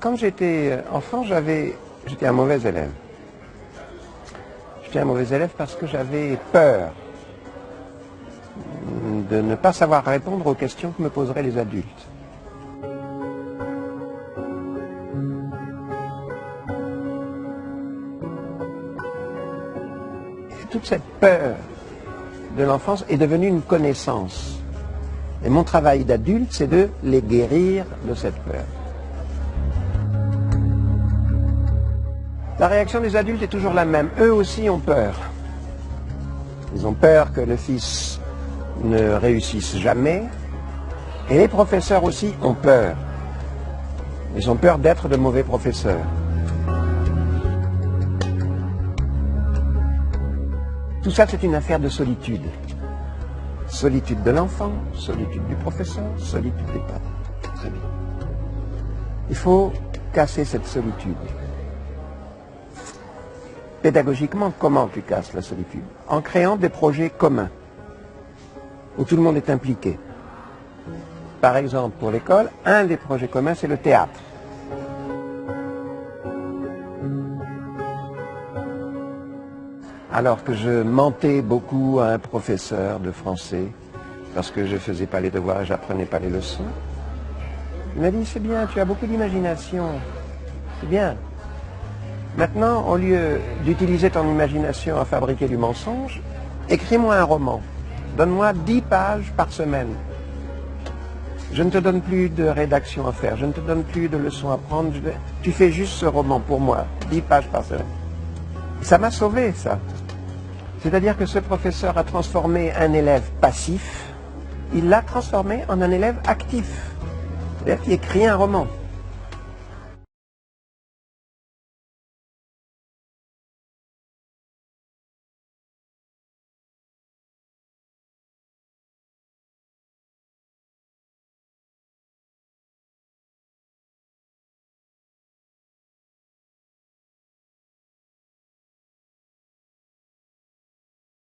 Quand j'étais enfant, j'étais un mauvais élève. J'étais un mauvais élève parce que j'avais peur de ne pas savoir répondre aux questions que me poseraient les adultes. Et toute cette peur de l'enfance est devenue une connaissance. Et mon travail d'adulte, c'est de les guérir de cette peur. La réaction des adultes est toujours la même. Eux aussi ont peur. Ils ont peur que le fils ne réussisse jamais. Et les professeurs aussi ont peur. Ils ont peur d'être de mauvais professeurs. Tout ça, c'est une affaire de solitude. Solitude de l'enfant, solitude du professeur, solitude des parents. Très bien. Il faut casser cette solitude. Pédagogiquement, comment tu casses la solitude? En créant des projets communs, où tout le monde est impliqué. Par exemple, pour l'école, un des projets communs, c'est le théâtre. Alors que je mentais beaucoup à un professeur de français, parce que je ne faisais pas les devoirs et je n'apprenais pas les leçons, il m'a dit, c'est bien, tu as beaucoup d'imagination, c'est bien. Maintenant, au lieu d'utiliser ton imagination à fabriquer du mensonge, écris-moi un roman. Donne-moi 10 pages par semaine. Je ne te donne plus de rédaction à faire, je ne te donne plus de leçons à prendre. Tu fais juste ce roman pour moi, 10 pages par semaine. Ça m'a sauvé, ça. C'est-à-dire que ce professeur a transformé un élève passif, il l'a transformé en un élève actif. C'est-à-dire qu'il écrit un roman.